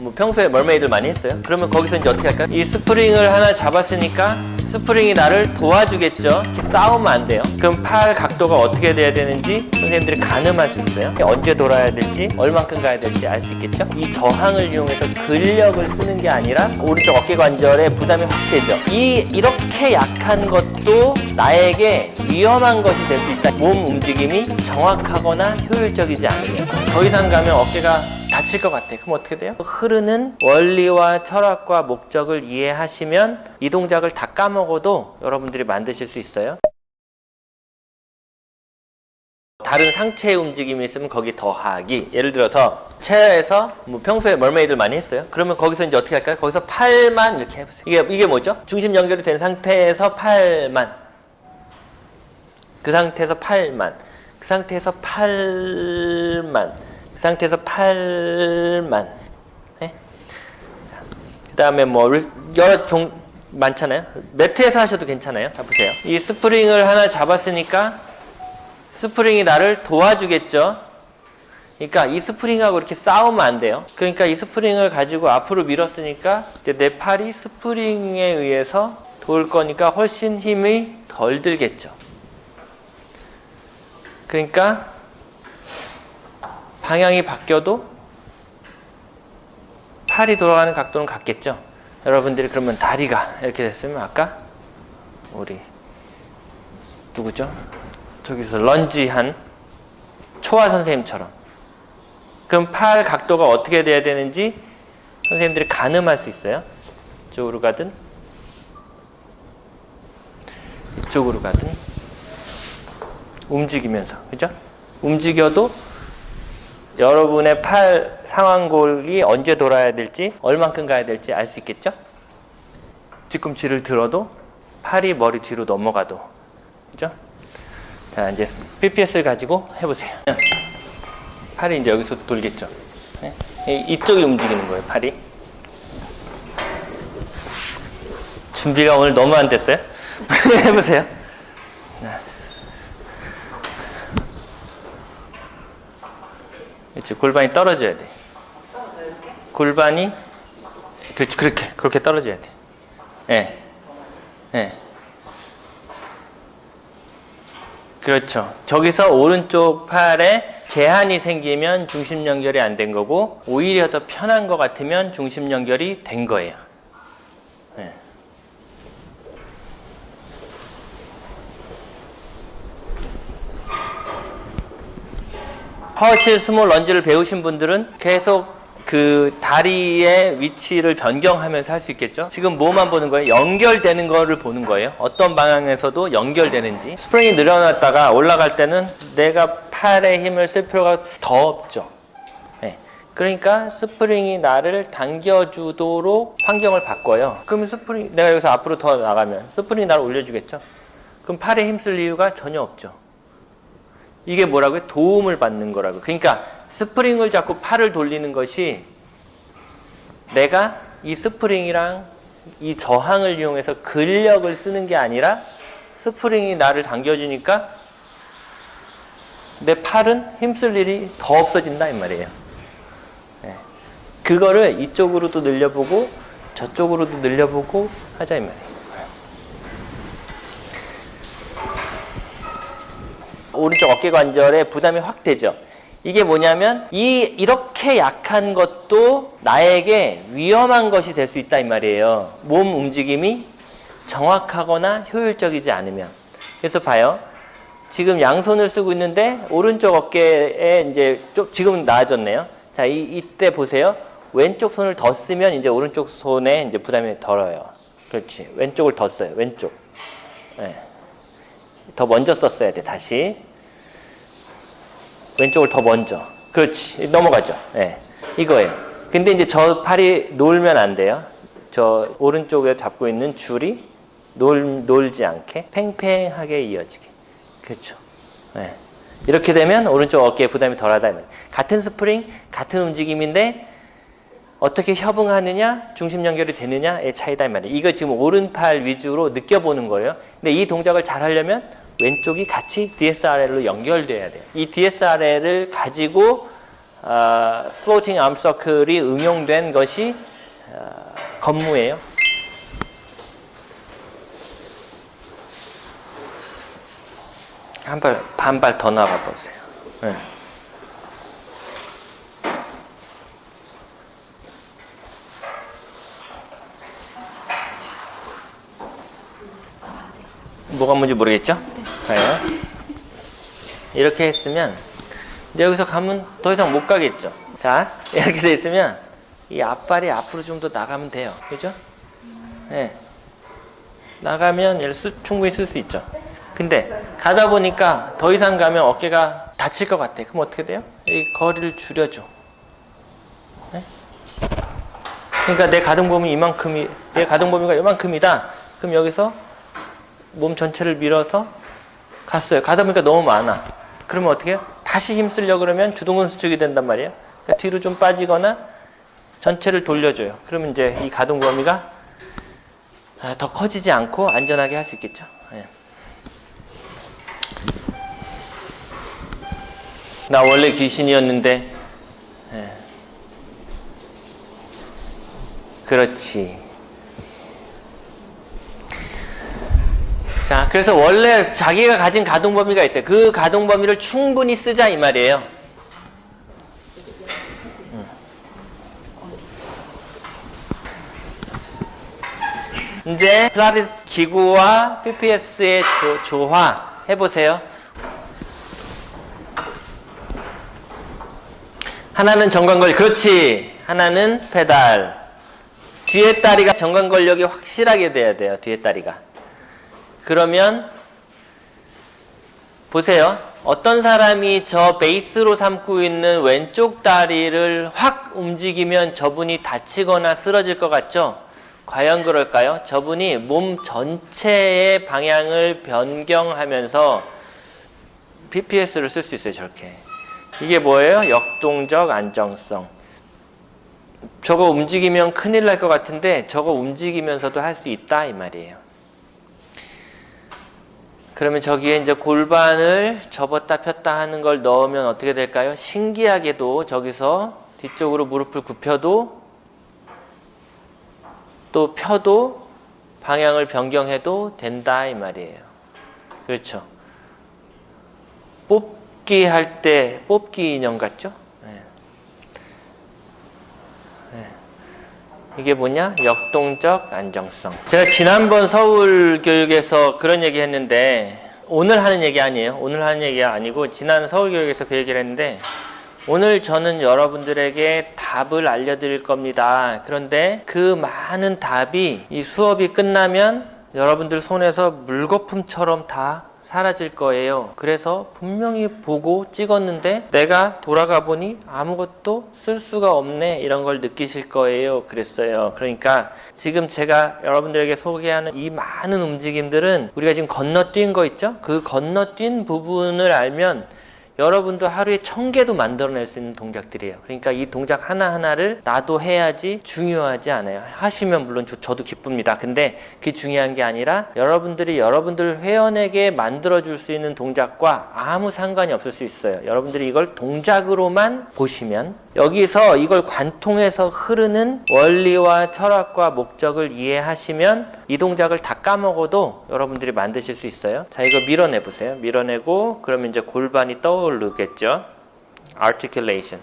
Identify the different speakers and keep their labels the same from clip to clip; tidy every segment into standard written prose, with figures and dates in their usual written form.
Speaker 1: 뭐 평소에 멀메이드를 많이 했어요. 그러면 거기서 이제 어떻게 할까요? 이 스프링을 하나 잡았으니까 스프링이 나를 도와주겠죠. 이렇게 싸우면 안 돼요. 그럼 팔 각도가 어떻게 돼야 되는지 선생님들이 가늠할 수 있어요. 언제 돌아야 될지, 얼만큼 가야 될지 알 수 있겠죠. 이 저항을 이용해서 근력을 쓰는 게 아니라 오른쪽 어깨 관절에 부담이 확 되죠. 이렇게 약한 것도 나에게 위험한 것이 될 수 있다. 몸 움직임이 정확하거나 효율적이지 않으면 더 이상 가면 어깨가 다칠 것 같아. 그럼 어떻게 돼요? 흐르는 원리와 철학과 목적을 이해하시면 이 동작을 다 까먹어도 여러분들이 만드실 수 있어요. 다른 상체의 움직임이 있으면 거기 더하기. 예를 들어서 체어에서 뭐 평소에 멀메이드를 많이 했어요. 그러면 거기서 이제 어떻게 할까요? 거기서 팔만 이렇게 해보세요. 이게 뭐죠? 중심 연결이 된 상태에서 팔만. 그 상태에서 팔만. 그 상태에서 팔만. 그 상태에서 팔만. 네? 그 다음에 뭐 여러 많잖아요. 매트에서 하셔도 괜찮아요. 자, 보세요. 이 스프링을 하나 잡았으니까 스프링이 나를 도와주겠죠. 그러니까 이 스프링하고 이렇게 싸우면 안 돼요. 그러니까 이 스프링을 가지고 앞으로 밀었으니까 이제 내 팔이 스프링에 의해서 돌 거니까 훨씬 힘이 덜 들겠죠. 그러니까 방향이 바뀌어도 팔이 돌아가는 각도는 같겠죠. 여러분들이 그러면 다리가 이렇게 됐으면 아까 우리 누구죠? 저기서 런지한 초아 선생님처럼 그럼 팔 각도가 어떻게 돼야 되는지 선생님들이 가늠할 수 있어요. 이쪽으로 가든 이쪽으로 가든 움직이면서, 그죠? 움직여도 여러분의 팔 상완골이 언제 돌아야 될지 얼만큼 가야 될지 알 수 있겠죠? 뒤꿈치를 들어도 팔이 머리 뒤로 넘어가도, 그죠? 자, 이제 PPS를 가지고 해보세요. 팔이 이제 여기서 돌겠죠? 네? 이쪽이 움직이는 거예요, 팔이. 준비가 오늘 너무 안 됐어요? 해보세요. 그렇지, 골반이 떨어져야 돼. 골반이 그렇지, 그렇게 떨어져야 돼. 예, 예. 그렇죠. 저기서 오른쪽 팔에 제한이 생기면 중심 연결이 안 된 거고 오히려 더 편한 것 같으면 중심 연결이 된 거예요. 예. 허실 스몰 런지를 배우신 분들은 계속 그 다리의 위치를 변경하면서 할 수 있겠죠. 지금 뭐만 보는 거예요? 연결되는 거를 보는 거예요. 어떤 방향에서도 연결되는지. 스프링이 늘어났다가 올라갈 때는 내가 팔에 힘을 쓸 필요가 더 없죠. 네. 그러니까 스프링이 나를 당겨주도록 환경을 바꿔요. 그러면 스프링, 내가 여기서 앞으로 더 나가면 스프링이 나를 올려주겠죠. 그럼 팔에 힘쓸 이유가 전혀 없죠. 이게 뭐라고요? 도움을 받는 거라고. 그러니까 스프링을 잡고 팔을 돌리는 것이 내가 이 스프링이랑 이 저항을 이용해서 근력을 쓰는 게 아니라 스프링이 나를 당겨주니까 내 팔은 힘쓸 일이 더 없어진다 이 말이에요. 네. 그거를 이쪽으로도 늘려보고 저쪽으로도 늘려보고 하자 이 말이에요. 오른쪽 어깨 관절에 부담이 확 되죠. 이게 뭐냐면 이렇게 약한 것도 나에게 위험한 것이 될 수 있다 이 말이에요. 몸 움직임이 정확하거나 효율적이지 않으면. 그래서 봐요. 지금 양손을 쓰고 있는데 오른쪽 어깨에 이제 지금 나아졌네요. 자, 이때 보세요. 왼쪽 손을 더 쓰면 이제 오른쪽 손에 이제 부담이 덜어요. 그렇지. 왼쪽을 더 써요. 왼쪽. 네. 더 먼저 썼어야 돼. 다시. 왼쪽을 더 먼저. 그렇지. 넘어가죠. 네. 이거예요. 근데 이제 저 팔이 놀면 안 돼요. 저 오른쪽에 잡고 있는 줄이 놀지 않게 팽팽하게 이어지게. 그렇죠. 네. 이렇게 되면 오른쪽 어깨에 부담이 덜하다. 같은 스프링, 같은 움직임인데 어떻게 협응하느냐, 중심 연결이 되느냐의 차이다 이 말이에요. 이거 지금 오른팔 위주로 느껴보는 거예요. 근데 이 동작을 잘 하려면 왼쪽이 같이 DSRL로 연결돼야 돼요. 이 DSRL을 가지고 floating arm circle이 응용된 것이 건무예요. 반 발 더 나가 보세요. 네. 뭐가 뭔지 모르겠죠? 네. 이렇게 했으면 이제 여기서 가면 더 이상 못 가겠죠. 자, 이렇게 돼 있으면 이 앞발이 앞으로 좀 더 나가면 돼요. 그죠? 네. 나가면 얘를 충분히 쓸 수 있죠. 근데 가다 보니까 더 이상 가면 어깨가 다칠 것 같아. 그럼 어떻게 돼요? 이 거리를 줄여줘. 네? 그러니까 내 가동 범위가 이만큼이다. 그럼 여기서 몸 전체를 밀어서 갔어요. 가다 보니까 너무 많아. 그러면 어떻게 해요? 다시 힘쓰려고 그러면 주동근 수축이 된단 말이에요. 그러니까 뒤로 좀 빠지거나 전체를 돌려줘요. 그러면 이제 이 가동 범위가 더 커지지 않고 안전하게 할 수 있겠죠. 네. 나 원래 귀신이었는데. 네. 그렇지. 자, 그래서 원래 자기가 가진 가동 범위가 있어요. 그 가동 범위를 충분히 쓰자 이 말이에요. 이제 필라테스 기구와 PPS의 조화 해보세요. 하나는 정관건력, 그렇지. 하나는 페달. 뒤에 다리가 정관건력이 확실하게 돼야 돼요. 뒤에 다리가. 그러면 보세요. 어떤 사람이 저 베이스로 삼고 있는 왼쪽 다리를 확 움직이면 저분이 다치거나 쓰러질 것 같죠? 과연 그럴까요? 저분이 몸 전체의 방향을 변경하면서 PPS를 쓸 수 있어요. 저렇게. 이게 뭐예요? 역동적 안정성. 저거 움직이면 큰일 날 것 같은데 저거 움직이면서도 할 수 있다 이 말이에요. 그러면 저기에 이제 골반을 접었다 폈다 하는 걸 넣으면 어떻게 될까요? 신기하게도 저기서 뒤쪽으로 무릎을 굽혀도 또 펴도 방향을 변경해도 된다 이 말이에요. 그렇죠? 뽑기 할 때 뽑기 인형 같죠? 네. 네. 이게 뭐냐? 역동적 안정성. 제가 지난번 서울교육에서 그런 얘기 했는데 오늘 하는 얘기 아니에요. 오늘 하는 얘기가 아니고 지난 서울교육에서 그 얘기를 했는데 오늘 저는 여러분들에게 답을 알려드릴 겁니다. 그런데 그 많은 답이 이 수업이 끝나면 여러분들 손에서 물거품처럼 다 사라질 거예요. 그래서 분명히 보고 찍었는데 내가 돌아가 보니 아무것도 쓸 수가 없네 이런 걸 느끼실 거예요. 그랬어요. 그러니까 지금 제가 여러분들에게 소개하는 이 많은 움직임들은 우리가 지금 건너뛴 거 있죠? 그 건너뛴 부분을 알면 여러분도 하루에 1000개도 만들어낼 수 있는 동작들이에요. 그러니까 이 동작 하나하나를 나도 해야지 중요하지 않아요. 하시면 물론 저도 기쁩니다. 근데 그게 중요한 게 아니라 여러분들이 여러분들 회원에게 만들어줄 수 있는 동작과 아무 상관이 없을 수 있어요. 여러분들이 이걸 동작으로만 보시면 여기서 이걸 관통해서 흐르는 원리와 철학과 목적을 이해하시면 이 동작을 다 까먹어도 여러분들이 만드실 수 있어요. 자, 이거 밀어내보세요. 밀어내고 그러면 이제 골반이 떠오르겠죠. articulation.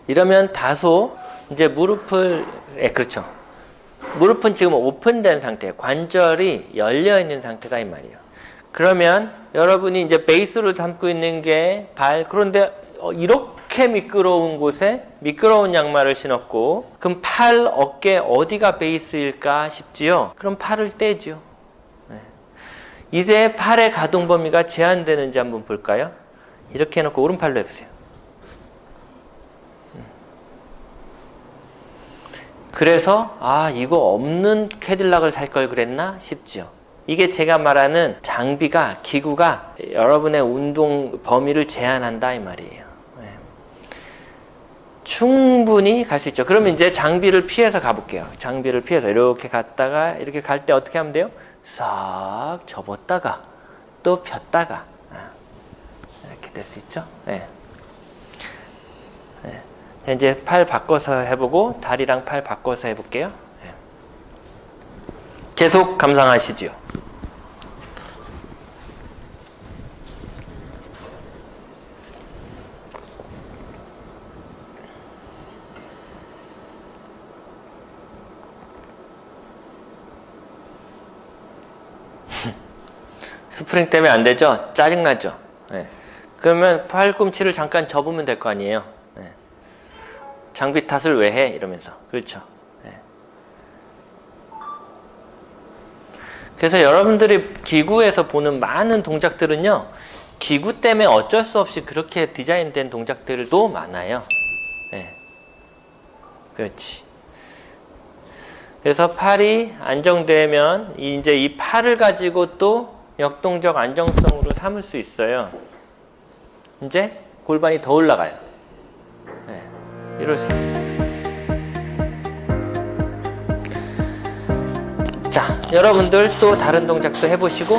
Speaker 1: 이러면 다소 이제 무릎을 그렇죠. 무릎은 지금 오픈된 상태예요. 관절이 열려있는 상태다 이 말이에요. 그러면 여러분이 이제 베이스를 담고 있는 게 발, 그런데 이렇게 미끄러운 곳에 미끄러운 양말을 신었고 그럼 팔, 어깨 어디가 베이스일까 싶지요? 그럼 팔을 떼죠. 네. 이제 팔의 가동 범위가 제한되는지 한번 볼까요? 이렇게 해놓고 오른팔로 해보세요. 그래서 이거 없는 캐딜락을 살 걸 그랬나 싶지요. 이게 제가 말하는 장비가, 기구가 여러분의 운동 범위를 제한한다 이 말이에요. 네. 충분히 갈 수 있죠. 그러면 이제 장비를 피해서 가볼게요. 장비를 피해서 이렇게 갔다가 이렇게 갈 때 어떻게 하면 돼요? 싹 접었다가 또 폈다가 이렇게 될 수 있죠. 네. 이제 팔 바꿔서 해보고 다리랑 팔 바꿔서 해볼게요. 네. 계속 감상하시죠. 스프링 때문에 안 되죠? 짜증나죠? 네. 그러면 팔꿈치를 잠깐 접으면 될 거 아니에요? 네. 장비 탓을 왜 해? 이러면서. 그렇죠? 네. 그래서 여러분들이 기구에서 보는 많은 동작들은요, 기구 때문에 어쩔 수 없이 그렇게 디자인된 동작들도 많아요. 네. 그렇지. 그래서 팔이 안정되면 이제 이 팔을 가지고 또 역동적 안정성으로 삼을 수 있어요. 이제 골반이 더 올라가요. 네, 이럴 수 있어요. 자, 여러분들 또 다른 동작도 해보시고